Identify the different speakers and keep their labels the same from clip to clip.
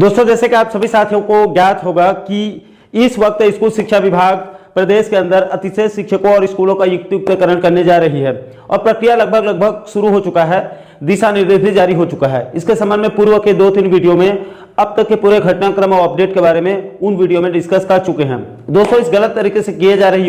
Speaker 1: दोस्तों, जैसे कि आप सभी साथियों को ज्ञात होगा कि इस वक्त स्कूल शिक्षा विभाग प्रदेश के अंदर अतिशय शिक्षकों और स्कूलों का युक्तियुक्तकरण करने जा रही है और प्रक्रिया लगभग शुरू हो चुका है। दिशा निर्देश भी जारी हो चुका है। इसके संबंध में पूर्व के 2-3 वीडियो में अब तक के पूरे घटनाक्रम और अपडेट के बारे में उन वीडियो में डिस्कस कर चुके हैं। दोस्तों, इस गलत तरीके से किए जा रहे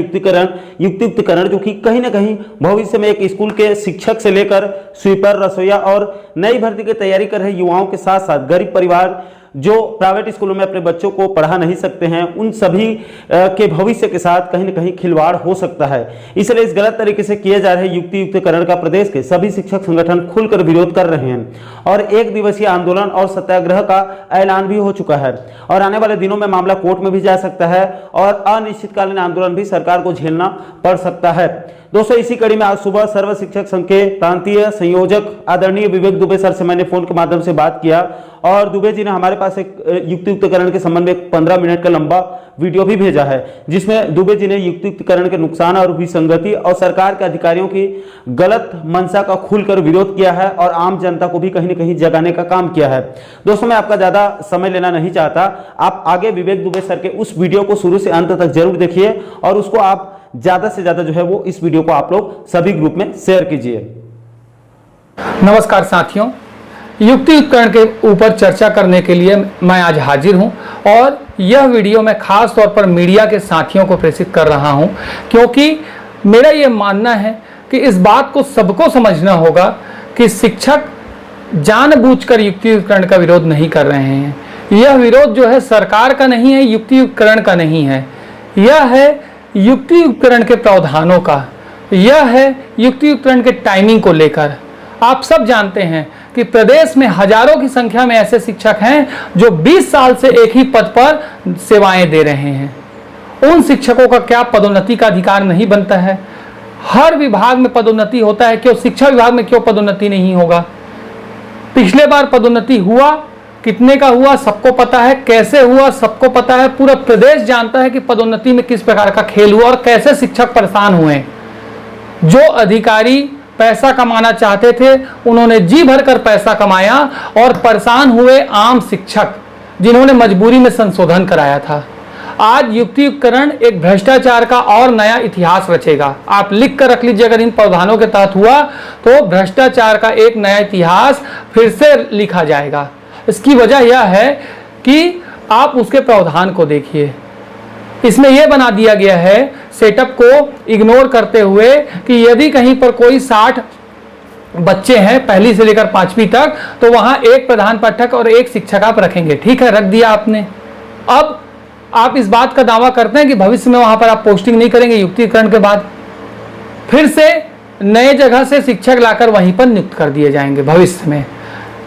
Speaker 1: युक्तियुक्तकरण जो कि कहीं ना कहीं भविष्य में एक स्कूल के शिक्षक से लेकर स्वीपर, रसोईया और नई भर्ती की तैयारी कर रहे युवाओं के साथ साथ गरीब परिवार जो प्राइवेट स्कूलों में अपने बच्चों को पढ़ा नहीं सकते हैं, उन सभी के भविष्य के साथ कहीं न कहीं खिलवाड़ हो सकता है। इसलिए इस गलत तरीके से किए जा रहे युक्तियुक्तकरण का प्रदेश के सभी शिक्षक संगठन खुलकर विरोध कर रहे हैं और 1 दिवसीय आंदोलन और सत्याग्रह का ऐलान भी हो चुका है और आने वाले दिनों में मामला कोर्ट में भी जा सकता है और अनिश्चितकालीन आंदोलन भी सरकार को झेलना पड़ सकता है। दोस्तों, इसी कड़ी में आज सुबह सर्व शिक्षक संघ के प्रांतीय संयोजक आदरणीय विवेक दुबे सर से मैंने फोन के माध्यम से बात किया और दुबे जी ने हमारे पास एक युक्तियुक्तकरण के संबंध में 15 मिनट का लंबा वीडियो भी भेजा है, जिसमें दुबे जी ने युक्तियुक्तकरण के नुकसान और विसंगति और सरकार के अधिकारियों की गलत मंशा का खुलकर विरोध किया है और आम जनता को भी कहीं न कहीं जगाने का काम किया है। दोस्तों, मैं आपका ज्यादा समय लेना नहीं चाहता, आप आगे विवेक दुबे सर के उस वीडियो को शुरू से अंत तक जरूर देखिए और उसको आप ज्यादा से ज्यादा जो है वो इस वीडियो को आप लोग सभी ग्रुप में शेयर कीजिए।
Speaker 2: नमस्कार साथियों, युक्तियुक्तकरण के ऊपर चर्चा करने के लिए मैं आज हाजिर हूं और यह वीडियो मैं खास तौर पर मीडिया के साथियों को प्रेषित कर रहा हूं क्योंकि मेरा यह मानना है कि इस बात को सबको समझना होगा कि शिक्षक जानबूझकर युक्तियुक्तकरण का विरोध नहीं कर रहे हैं। यह विरोध जो है सरकार का नहीं है, युक्तियुक्तकरण का नहीं है, यह है युक्तियुक्तकरण के प्रावधानों का, यह है युक्तियुक्तकरण के टाइमिंग को लेकर। आप सब जानते हैं कि प्रदेश में हजारों की संख्या में ऐसे शिक्षक हैं जो 20 साल से एक ही पद पर सेवाएं दे रहे हैं। उन शिक्षकों का क्या पदोन्नति का अधिकार नहीं बनता है? हर विभाग में पदोन्नति होता है, क्यों शिक्षा विभाग में क्यों पदोन्नति नहीं होगा? पिछले बार पदोन्नति हुआ, कितने का हुआ सबको पता है, कैसे हुआ सबको पता है, पूरा प्रदेश जानता है कि पदोन्नति में किस प्रकार का खेल हुआ और कैसे शिक्षक परेशान हुए। जो अधिकारी पैसा कमाना चाहते थे उन्होंने जी भरकर पैसा कमाया और परेशान हुए आम शिक्षक जिन्होंने मजबूरी में संशोधन कराया था। आज युक्तियुक्तकरण एक भ्रष्टाचार का और नया इतिहास रचेगा। आप लिख कर रख लीजिए, अगर इन प्रावधानों के तहत हुआ तो भ्रष्टाचार का एक नया इतिहास फिर से लिखा जाएगा। इसकी वजह यह है कि आप उसके प्रावधान को देखिए। इसमें यह बना दिया गया है सेटअप को इग्नोर करते हुए कि यदि कहीं पर कोई 60 बच्चे हैं पहली से लेकर 5वीं तक तो वहां एक प्रधान पाठक और एक शिक्षक आप रखेंगे। ठीक है, रख दिया आपने। अब आप इस बात का दावा करते हैं कि भविष्य में वहां पर आप पोस्टिंग नहीं करेंगे युक्तियुक्तकरण के बाद, फिर से नए जगह से शिक्षक लाकर वहीं पर नियुक्त कर दिए जाएंगे भविष्य में।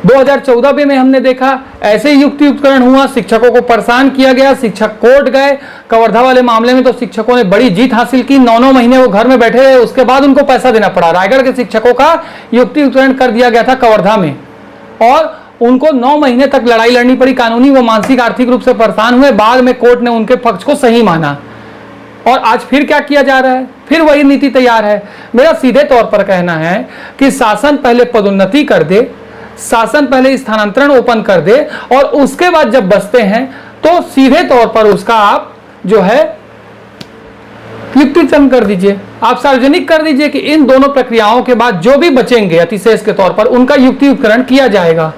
Speaker 2: 2014 में हमने देखा ऐसे ही युक्तियुक्तकरण हुआ, शिक्षकों को परेशान किया गया, शिक्षक कोर्ट गए। कवर्धा वाले मामले में तो शिक्षकों ने बड़ी जीत हासिल की, 9-9 महीने वो घर में बैठे रहे, उसके बाद उनको पैसा देना पड़ा। रायगढ़ के शिक्षकों का युक्तियुक्तकरण कर दिया गया था कवर्धा में और उनको 9 महीने तक लड़ाई लड़नी पड़ी कानूनी। वो मानसिक आर्थिक रूप से परेशान हुए, बाद में कोर्ट ने उनके पक्ष को सही माना। और आज फिर क्या किया जा रहा है? फिर वही नीति तैयार है। मेरा सीधे तौर पर कहना है कि शासन पहले पदोन्नति कर दे, शासन पहले स्थानांतरण ओपन कर दे और उसके बाद जब बचते हैं तो सीधे तौर पर उसका आप जो है युक्तियुक्तकरण कर दीजिए। आप सार्वजनिक कर दीजिए कि इन दोनों प्रक्रियाओं के बाद जो भी बचेंगे अतिशेष के तौर पर उनका युक्तियुक्तकरण किया जाएगा।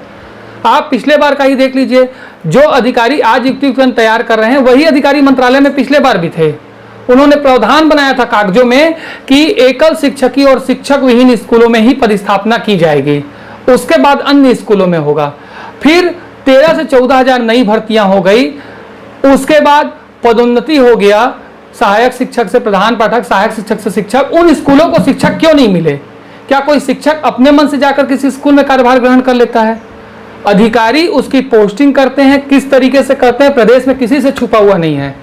Speaker 2: आप पिछले बार का ही देख लीजिए, जो अधिकारी आज युक्तियुक्तकरण तैयार कर रहे हैं वही अधिकारी मंत्रालय में पिछले बार भी थे। उन्होंने प्रावधान बनाया था कागजों में कि एकल शिक्षकी और शिक्षक विहीन स्कूलों में ही पदस्थापना की जाएगी, उसके बाद अन्य स्कूलों में होगा। फिर 13 से 14 हजार नई भर्तियां हो गई, उसके बाद पदोन्नति हो गया सहायक शिक्षक से प्रधान पाठक, सहायक शिक्षक से शिक्षक। उन स्कूलों को शिक्षक क्यों नहीं मिले? क्या कोई शिक्षक अपने मन से जाकर किसी स्कूल में कार्यभार ग्रहण कर लेता है? अधिकारी उसकी पोस्टिंग करते हैं, किस तरीके से करते हैं प्रदेश में किसी से छुपा हुआ नहीं है।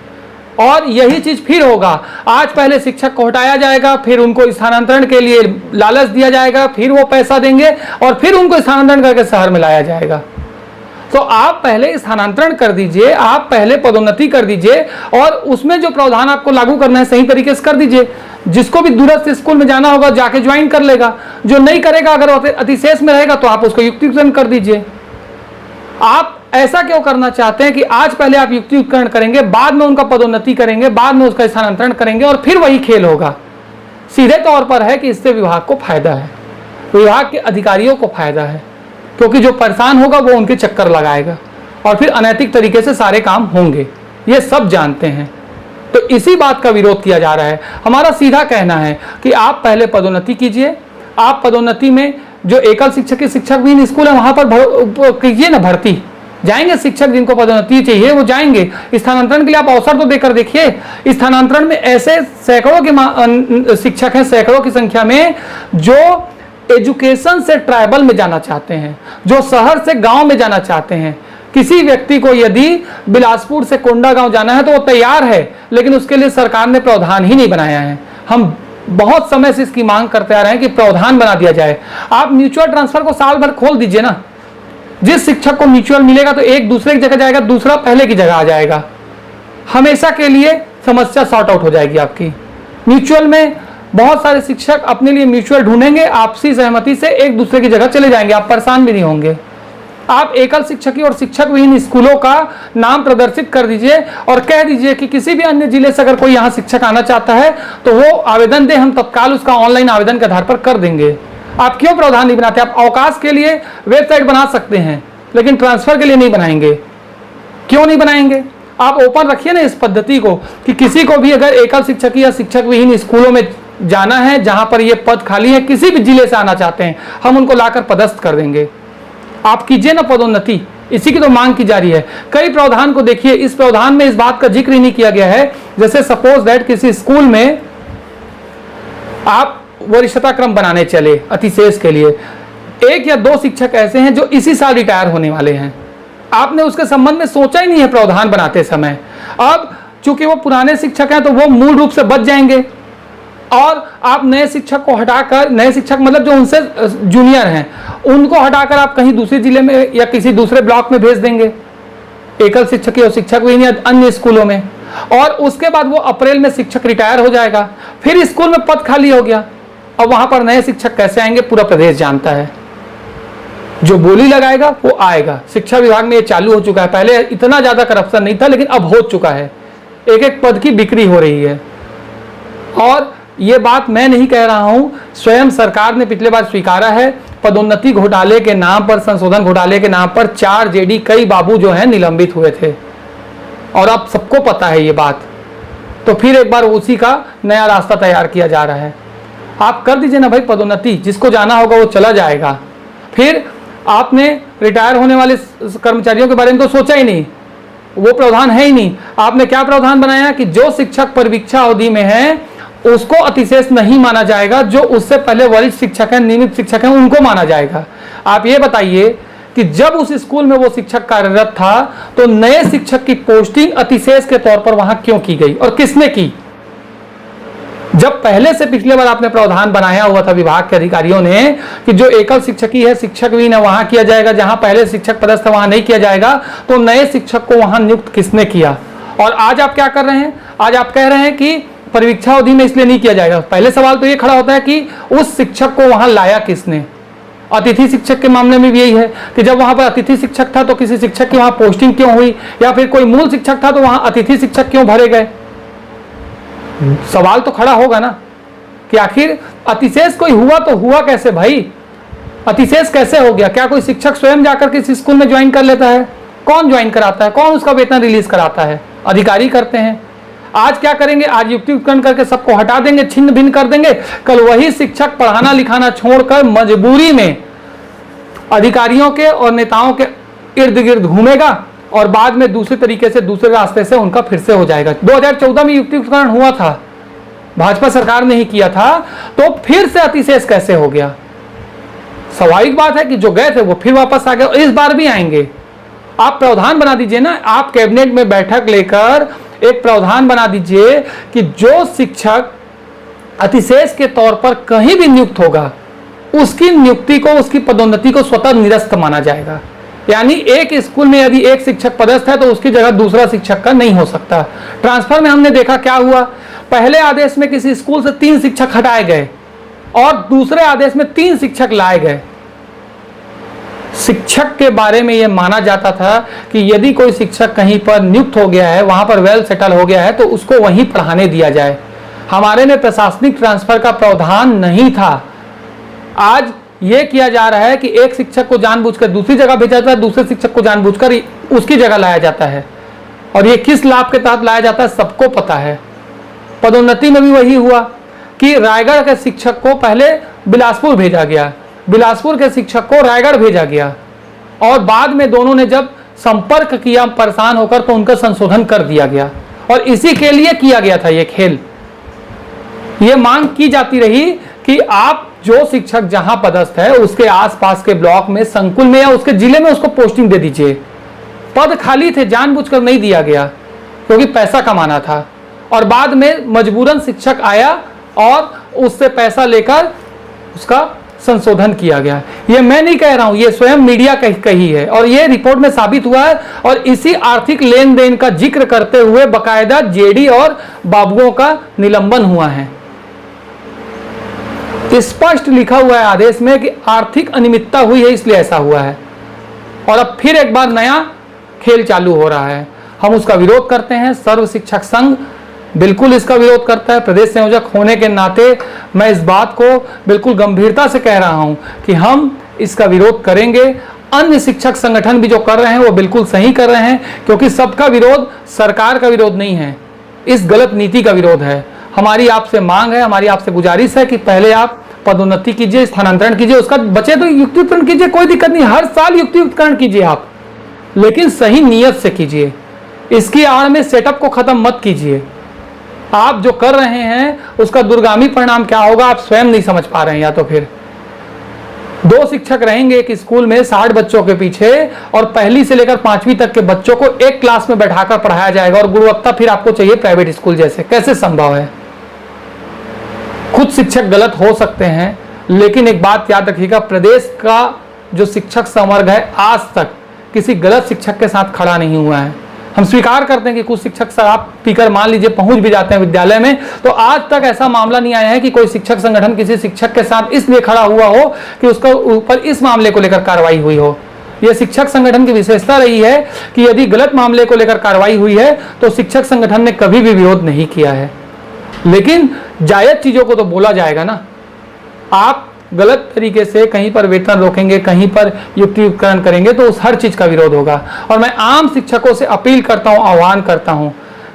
Speaker 2: और यही चीज फिर होगा। आज पहले शिक्षक को हटाया जाएगा, फिर उनको स्थानांतरण के लिए लालच दिया जाएगा, फिर वो पैसा देंगे और फिर उनको स्थानांतरण करके शहर में लाया जाएगा। तो आप पहले स्थानांतरण कर दीजिए, आप पहले पदोन्नति कर दीजिए और उसमें जो प्रावधान आपको लागू करना है सही तरीके से कर दीजिए। जिसको भी दूरस्थ स्कूल में जाना होगा जाके ज्वाइन कर लेगा, जो नहीं करेगा अगर अतिशेष में रहेगा तो आप उसको युक्तियुक्तकरण कर दीजिए। आप ऐसा क्यों करना चाहते हैं कि आज पहले आप युक्तियुक्तकरण करेंगे, बाद में उनका पदोन्नति करेंगे, बाद में उसका स्थानांतरण करेंगे और फिर वही खेल होगा। सीधे तौर पर है कि इससे विभाग को फायदा है, विभाग के अधिकारियों को फायदा है, क्योंकि जो परेशान होगा वो उनके चक्कर लगाएगा और फिर अनैतिक तरीके से सारे काम होंगे, ये सब जानते हैं। तो इसी बात का विरोध किया जा रहा है। हमारा सीधा कहना है कि आप पहले पदोन्नति कीजिए, आप पदोन्नति में जो एकल शिक्षक के शिक्षकविहीन स्कूल है वहां पर कीजिए ना भर्ती, जाएंगे शिक्षक जिनको पदोन्नति चाहिए वो जाएंगे। स्थानांतरण के लिए आप अवसर तो देकर देखिए। स्थानांतरण में ऐसे सैकड़ों के शिक्षक हैं, सैकड़ों की संख्या में, जो एजुकेशन से ट्राइबल में जाना चाहते हैं, जो शहर से गांव में जाना चाहते हैं। किसी व्यक्ति को यदि बिलासपुर से कोंडागांव जाना है तो वो तैयार है, लेकिन उसके लिए सरकार ने प्रावधान ही नहीं बनाया है। हम बहुत समय से इसकी मांग करते आ रहे हैं कि प्रावधान बना दिया जाए। आप म्यूचुअल ट्रांसफर को साल भर खोल दीजिए ना। जिस शिक्षक को म्यूचुअल मिलेगा तो एक दूसरे की जगह जाएगा, दूसरा पहले की जगह आ जाएगा, हमेशा के लिए समस्या सॉर्ट आउट हो जाएगी आपकी। म्यूचुअल में बहुत सारे शिक्षक अपने लिए म्यूचुअल ढूंढेंगे, आपसी सहमति से एक दूसरे की जगह चले जाएंगे, आप परेशान भी नहीं होंगे। आप एकल शिक्षकी और शिक्षक विहीन स्कूलों का नाम प्रदर्शित कर दीजिए और कह दीजिए कि किसी भी अन्य जिले से अगर कोई यहाँ शिक्षक आना चाहता है तो वो आवेदन दे, हम तत्काल उसका ऑनलाइन आवेदन के आधार पर कर देंगे। आप क्यों प्रावधान नहीं बनाते? आप अवकाश के लिए वेबसाइट बना सकते हैं, लेकिन ट्रांसफर के लिए नहीं बनाएंगे। क्यों नहीं बनाएंगे? आप ओपन रखिए ना इस पद्धति को कि किसी को भी अगर एकल शिक्षकी या शिक्षक विहीन स्कूलों में जाना है, जहां पर ये पद खाली है, किसी भी जिले से आना चाहते हैं, हम उनको लाकर पदस्थ कर देंगे। आप कीजिए ना पदोन्नति, इसी की तो मांग की जा रही है। कई प्रावधान को देखिए, इस प्रावधान में इस बात का जिक्र ही नहीं किया गया है। जैसे सपोज दैट किसी स्कूल में आप वरिष्ठता क्रम बनाने चले अतिशेष के लिए, एक या दो शिक्षक ऐसे हैं जो इसी साल रिटायर होने वाले हैं, आपने उसके संबंध में सोचा ही नहीं है प्रावधान बनाते समय। अब चूंकि वो पुराने शिक्षक हैं तो वो मूल रूप से बच जाएंगे और आप नए शिक्षक को हटाकर, नए शिक्षक मतलब जो उनसे जूनियर हैं, उनको हटाकर आप कहीं दूसरे जिले में या किसी दूसरे ब्लॉक में भेज देंगे, एकल शिक्षक और शिक्षक भी नहीं अन्य स्कूलों में। और उसके बाद वो अप्रैल में शिक्षक रिटायर हो जाएगा, फिर स्कूल में पद खाली हो गया। अब वहां पर नए शिक्षक कैसे आएंगे पूरा प्रदेश जानता है। जो बोली लगाएगा वो आएगा। शिक्षा विभाग में ये चालू हो चुका है। पहले इतना ज्यादा करप्शन नहीं था, लेकिन अब हो चुका है। एक एक पद की बिक्री हो रही है। और ये बात मैं नहीं कह रहा हूं, स्वयं सरकार ने पिछले बार स्वीकारा है। पदोन्नति घोटाले के नाम पर, संशोधन घोटाले के नाम पर 4 जेडी कई बाबू जो हैं निलंबित हुए थे, और अब सबको पता है ये बात। तो फिर एक बार उसी का नया रास्ता तैयार किया जा रहा है। आप कर दीजिए ना भाई पदोन्नति, जिसको जाना होगा वो चला जाएगा। फिर आपने रिटायर होने वाले कर्मचारियों के बारे में तो सोचा ही नहीं, वो प्रावधान है ही नहीं। आपने क्या प्रावधान बनाया कि जो शिक्षक परिवीक्षा अवधि में है उसको अतिशेष नहीं माना जाएगा, जो उससे पहले वरिष्ठ शिक्षक हैं, नियमित शिक्षक हैं, उनको माना जाएगा। आप ये बताइए कि जब उस स्कूल में वो शिक्षक कार्यरत था तो नए शिक्षक की पोस्टिंग अतिशेष के तौर पर वहां क्यों की गई और किसने की? जब पहले से पिछले बार आपने प्रावधान बनाया हुआ था विभाग के अधिकारियों ने कि जो एकल शिक्षकी है, शिक्षक भी ना वहां किया जाएगा, जहां पहले शिक्षक पदस्थ वहां नहीं किया जाएगा, तो नए शिक्षक को वहां नियुक्त किसने किया? और आज आप क्या कर रहे हैं? आज आप कह रहे हैं कि परीक्षा अवधि में इसलिए नहीं किया जाएगा। पहले सवाल तो ये खड़ा होता है कि उस शिक्षक को वहां लाया किसने? अतिथि शिक्षक के मामले में भी यही है कि जब वहां पर अतिथि शिक्षक था तो किसी शिक्षक की वहां पोस्टिंग क्यों हुई, या फिर कोई मूल शिक्षक था तो वहां अतिथि शिक्षक क्यों भरे गए? सवाल तो खड़ा होगा ना कि आखिर अतिशेष कोई हुआ तो हुआ कैसे भाई? अतिशेष कैसे हो गया? क्या कोई शिक्षक स्वयं जाकर किसी स्कूल में ज्वाइन कर लेता है? कौन ज्वाइन कराता है? कौन उसका वेतन रिलीज कराता है? अधिकारी करते हैं। आज क्या करेंगे? आज युक्तियुक्तकरण करके सबको हटा देंगे, छिन्न भिन्न कर देंगे। कल वही शिक्षक पढ़ाना लिखाना छोड़कर मजबूरी में अधिकारियों के और नेताओं के इर्द गिर्द घूमेगा और बाद में दूसरे तरीके से, दूसरे रास्ते से उनका फिर से हो जाएगा। 2014 में युक्तियुक्तकरण हुआ था, भाजपा सरकार ने ही किया था, तो फिर से अतिशेष कैसे हो गया? स्वाभाविक बात है कि जो गए थे वो फिर वापस आ गए, और इस बार भी आएंगे। आप प्रावधान बना दीजिए ना, आप कैबिनेट में बैठक लेकर एक प्रावधान बना दीजिए कि जो शिक्षक अतिशेष के तौर पर कहीं भी नियुक्त होगा उसकी नियुक्ति को, उसकी पदोन्नति को स्वतः निरस्त माना जाएगा। यानी एक स्कूल में यदि एक शिक्षक पदस्थ है तो उसकी जगह दूसरा शिक्षक का नहीं हो सकता। ट्रांसफर में हमने देखा क्या हुआ, पहले आदेश में किसी स्कूल से 3 शिक्षक हटाए गए और दूसरे आदेश में 3 शिक्षक लाए गए। शिक्षक के बारे में यह माना जाता था कि यदि कोई शिक्षक कहीं पर नियुक्त हो गया है, वहां पर वेल सेटल हो गया है, तो उसको वहीं पढ़ाने दिया जाए। हमारे में प्रशासनिक ट्रांसफर का प्रावधान नहीं था। आज यह किया जा रहा है कि एक शिक्षक को जानबूझकर दूसरी जगह भेजा जाता है, दूसरे शिक्षक को जानबूझकर उसकी जगह लाया जाता है। और ये किस लाभ के तहत लाया जाता है सबको पता है। पदोन्नति में भी वही हुआ कि रायगढ़ के शिक्षक को पहले बिलासपुर भेजा गया, बिलासपुर के शिक्षक को रायगढ़ भेजा गया, और बाद में दोनों ने जब संपर्क किया परेशान होकर तो उनका संशोधन कर दिया गया। और इसी के लिए किया गया था ये खेल। ये मांग की जाती रही कि आप जो शिक्षक जहां पदस्थ है उसके आसपास के ब्लॉक में, संकुल में या उसके जिले में उसको पोस्टिंग दे दीजिए। पद खाली थे, जानबूझकर नहीं दिया गया क्योंकि पैसा कमाना था। और बाद में मजबूरन शिक्षक आया और उससे पैसा लेकर उसका संशोधन किया गया। ये मैं नहीं कह रहा हूं, ये स्वयं मीडिया कही है और ये रिपोर्ट में साबित हुआ है। और इसी आर्थिक लेन देन का जिक्र करते हुए बकायदा जेडी और बाबुओं का निलंबन हुआ है। स्पष्ट लिखा हुआ है आदेश में कि आर्थिक अनियमितता हुई है इसलिए ऐसा हुआ है। और अब फिर एक बार नया खेल चालू हो रहा है। हम उसका विरोध करते हैं। सर्व शिक्षक संघ बिल्कुल इसका विरोध करता है। प्रदेश संयोजक होने के नाते मैं इस बात को बिल्कुल गंभीरता से कह रहा हूं कि हम इसका विरोध करेंगे। अन्य शिक्षक संगठन भी जो कर रहे हैं वो बिल्कुल सही कर रहे हैं, क्योंकि सबका विरोध सरकार का विरोध नहीं है, इस गलत नीति का विरोध है। हमारी आपसे मांग है, हमारी आपसे गुजारिश है कि पहले आप पदोन्नति कीजिए, स्थानांतरण कीजिए, उसका बचे तो युक्तियुक्तकरण कीजिए, कोई दिक्कत नहीं। हर साल युक्तियुक्तकरण कीजिए आप, लेकिन सही नियत से कीजिए। इसकी आड़ में सेटअप को खत्म मत कीजिए। आप जो कर रहे हैं उसका दुर्गामी परिणाम क्या होगा आप स्वयं नहीं समझ पा रहे हैं। या तो फिर 2 शिक्षक रहेंगे एक स्कूल में 60 बच्चों के पीछे, और पहली से लेकर 5वीं तक के बच्चों को एक क्लास में बैठाकर पढ़ाया जाएगा, और गुणवत्ता फिर आपको चाहिए प्राइवेट स्कूल जैसे। कैसे संभव है? खुद शिक्षक गलत हो सकते हैं, लेकिन एक बात याद रखिएगा, प्रदेश का जो शिक्षक संवर्ग है आज तक किसी गलत शिक्षक के साथ खड़ा नहीं हुआ है। हम स्वीकार करते हैं कि कुछ शिक्षक शराब पीकर मान लीजिए पहुंच भी जाते हैं विद्यालय में, तो आज तक ऐसा मामला नहीं आया है कि कोई शिक्षक संगठन किसी शिक्षक के साथ इसलिए खड़ा हुआ हो कि उसका ऊपर इस मामले को लेकर कार्रवाई हुई हो। यह शिक्षक संगठन की विशेषता रही है कि यदि गलत मामले को लेकर कार्रवाई हुई है तो शिक्षक संगठन ने कभी भी विरोध नहीं किया है। लेकिन जायज चीजों को तो बोला जाएगा ना। आप गलत तरीके से कहीं पर वेतन रोकेंगे, कहीं पर युक्तियुक्तकरण करेंगे तो उस हर चीज का विरोध होगा। और मैं आम शिक्षकों से अपील करता हूं, आह्वान करता हूं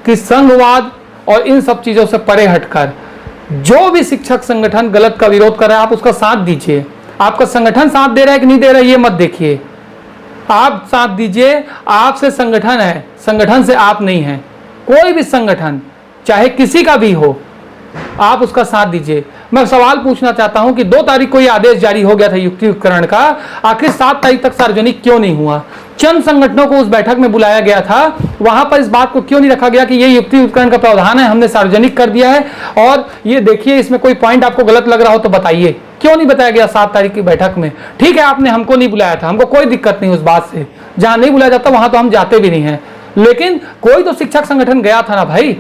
Speaker 2: कि संघवाद और इन सब चीजों से परे हटकर जो भी शिक्षक संगठन गलत का विरोध कर रहा है आप उसका साथ दीजिए। आपका संगठन साथ दे रहा है कि नहीं दे रहा है ये मत देखिए, आप साथ दीजिए। आपसे संगठन है, संगठन से आप नहीं है। कोई भी संगठन चाहे किसी का भी हो, आप उसका साथ दीजिए। मैं सवाल पूछना चाहता हूं कि 2 तारीख को यह आदेश जारी हो गया था युक्तियुक्तकरण का, आखिर 7 तारीख तक सार्वजनिक क्यों नहीं हुआ? चंद संगठनों को उस बैठक में बुलाया गया था, वहां पर इस बात को क्यों नहीं रखा गया कि ये युक्तियुक्तकरण का प्रावधान है, हमने सार्वजनिक कर दिया है और ये देखिए इसमें कोई पॉइंट आपको गलत लग रहा हो तो बताइए। क्यों नहीं बताया गया 7 तारीख की बैठक में? ठीक है, आपने हमको नहीं बुलाया था, हमको कोई दिक्कत नहीं उस बात से, जहां नहीं बुलाया जाता वहां तो हम जाते भी नहीं है, लेकिन कोई तो शिक्षक संगठन गया था ना भाई,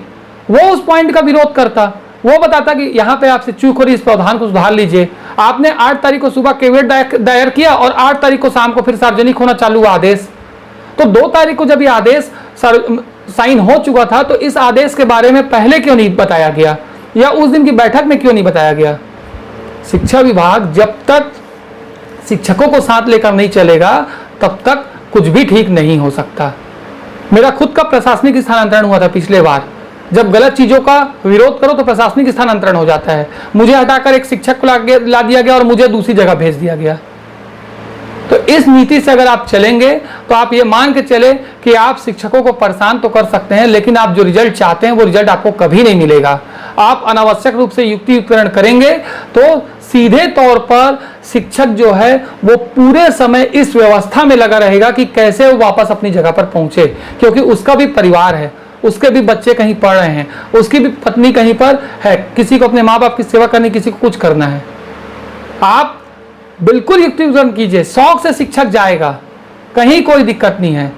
Speaker 2: वो उस पॉइंट का विरोध करता, वो बताता कि यहां पे आपसे चूक हो रही, इस प्रावधान को सुधार लीजिए। आपने 8 तारीख को सुबह कैविएट दायर किया और 8 तारीख को शाम को फिर सार्वजनिक होना चालू हुआ आदेश। तो 2 तारीख को जब ये आदेश साइन हो चुका था तो इस आदेश के बारे में पहले क्यों नहीं बताया गया, या उस दिन की बैठक में क्यों नहीं बताया गया? शिक्षा विभाग जब तक शिक्षकों को साथ लेकर नहीं चलेगा तब तक कुछ भी ठीक नहीं हो सकता। मेरा खुद का प्रशासनिक स्थानांतरण हुआ था पिछले बार। जब गलत चीजों का विरोध करो तो प्रशासनिक स्थानांतरण हो जाता है। मुझे हटाकर एक शिक्षक को ला दिया गया और मुझे दूसरी जगह भेज दिया गया। तो इस नीति से अगर आप चलेंगे तो आप ये मान के चले कि आप शिक्षकों को परेशान तो कर सकते हैं, लेकिन आप जो रिजल्ट चाहते हैं वो रिजल्ट आपको कभी नहीं मिलेगा। आप अनावश्यक रूप से युक्तियुक्तकरण करेंगे तो सीधे तौर पर शिक्षक जो है वो पूरे समय इस व्यवस्था में लगा रहेगा कि कैसे वो वापस अपनी जगह पर पहुंचे, क्योंकि उसका भी परिवार है, उसके भी बच्चे कहीं पढ़ रहे हैं, उसकी भी पत्नी कहीं पर है, किसी को अपने माँ बाप की सेवा करनी, किसी को कुछ करना है। आप बिल्कुल युक्तियुक्तकरण कीजिए, शौक से शिक्षक जाएगा, कहीं कोई दिक्कत नहीं है,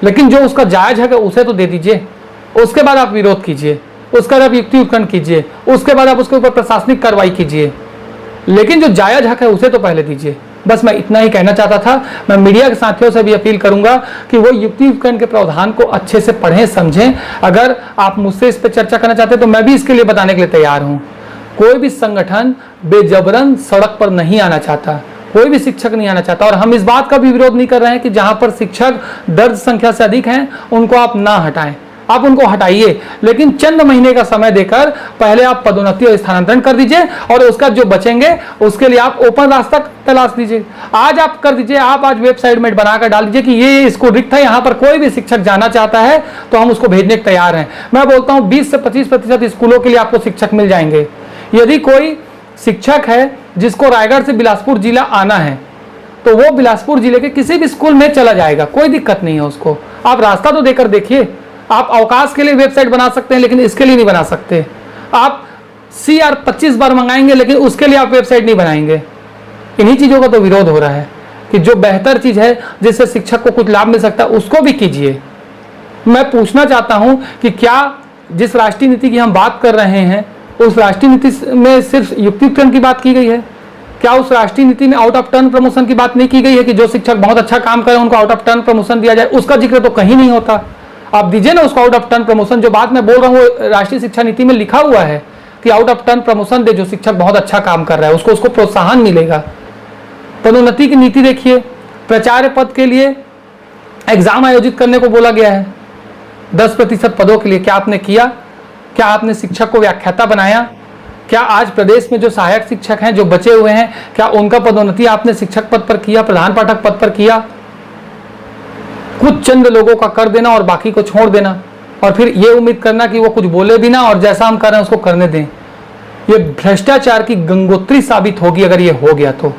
Speaker 2: लेकिन जो उसका जायज है उसे तो दे दीजिए। उसके बाद आप विरोध कीजिए, उसके बाद आप युक्तियुक्तकरण कीजिए, उसके बाद आप उसके ऊपर प्रशासनिक कार्रवाई कीजिए, लेकिन जो जायज हक है उसे तो पहले दीजिए। बस मैं इतना ही कहना चाहता था। मैं मीडिया के साथियों से भी अपील करूंगा कि वो युक्तियुक्तकरण के प्रावधान को अच्छे से पढ़ें, समझें। अगर आप मुझसे इस पर चर्चा करना चाहते हैं तो मैं भी इसके लिए बताने के लिए तैयार हूं। कोई भी संगठन बेजबरन सड़क पर नहीं आना चाहता, कोई भी शिक्षक नहीं आना चाहता, और हम इस बात का भी विरोध नहीं कर रहे हैं कि जहां पर शिक्षक दर्ज संख्या से अधिक हैं उनको आप ना हटाएं, आप उनको हटाइए, लेकिन चंद महीने का समय देकर पहले आप पदोन्नति और स्थानांतरण कर दीजिए, और उसका जो बचेंगे उसके लिए आप ओपन रास्ता तलाश दीजिए। आज आप कर दीजिए, आप आज वेबसाइट में बनाकर डाल दीजिए कि ये स्कूल रिक्त है, यहाँ पर कोई भी शिक्षक जाना चाहता है तो हम उसको भेजने के तैयार हैं। मैं बोलता हूँ 20 से 25% स्कूलों के लिए आपको शिक्षक मिल जाएंगे। यदि कोई शिक्षक है जिसको रायगढ़ से बिलासपुर जिला आना है तो वो बिलासपुर जिले के किसी भी स्कूल में चला जाएगा, कोई दिक्कत नहीं है उसको। आप रास्ता तो देकर देखिए। आप अवकाश के लिए वेबसाइट बना सकते हैं लेकिन इसके लिए नहीं बना सकते। आप CR 25 बार मंगाएंगे लेकिन उसके लिए आप वेबसाइट नहीं बनाएंगे। इन्हीं चीजों का तो विरोध हो रहा है कि जो बेहतर चीज है जिससे शिक्षक को कुछ लाभ मिल सकता है उसको भी कीजिए। मैं पूछना चाहता हूं कि क्या जिस राष्ट्रीय नीति की हम बात कर रहे हैं उस राष्ट्रीय नीति में सिर्फ युक्तियुक्तकरण की बात की गई है? क्या उस राष्ट्रीय नीति में आउट ऑफ टर्न प्रमोशन की बात नहीं की गई है कि जो शिक्षक बहुत अच्छा काम करे उनको आउट ऑफ टर्न प्रमोशन दिया जाए? उसका जिक्र तो कहीं नहीं होता। आप दीजिए ना उसको आउट ऑफ टर्न प्रमोशन। जो बात मैं बोल रहा हूँ वो राष्ट्रीय शिक्षा नीति में लिखा हुआ है कि आउट ऑफ टर्न प्रमोशन दे, जो शिक्षक बहुत अच्छा काम कर रहा है उसको प्रोत्साहन मिलेगा। पदोन्नति की नीति देखिए, प्राचार्य पद के लिए एग्जाम आयोजित करने को बोला गया है 10% पदों के लिए। क्या आपने किया? क्या आपने शिक्षक को व्याख्याता बनाया? क्या आज प्रदेश में जो सहायक शिक्षक हैं जो बचे हुए हैं, क्या उनका पदोन्नति आपने शिक्षक पद पर किया, प्रधान पाठक पद पर किया? कुछ चंद लोगों का कर देना और बाकी को छोड़ देना, और फिर ये उम्मीद करना कि वो कुछ बोले भी ना और जैसा हम कर रहे हैं उसको करने दें। ये भ्रष्टाचार की गंगोत्री साबित होगी अगर ये हो गया तो।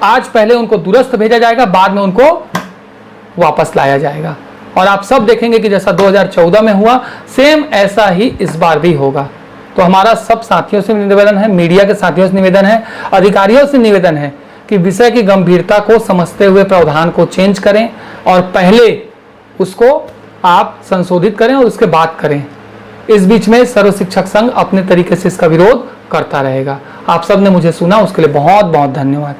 Speaker 2: आज पहले उनको दुरुस्त भेजा जाएगा, बाद में उनको वापस लाया जाएगा, और आप सब देखेंगे कि जैसा 2014 में हुआ सेम ऐसा ही इस बार भी होगा। तो हमारा सब साथियों से निवेदन है, मीडिया के साथियों से निवेदन है, अधिकारियों से निवेदन है कि विषय की गंभीरता को समझते हुए प्रावधान को चेंज करें और पहले उसको आप संशोधित करें और उसके बाद करें। इस बीच में सर्व शिक्षक संघ अपने तरीके से इसका विरोध करता रहेगा। आप सब ने मुझे सुना, उसके लिए बहुत बहुत धन्यवाद।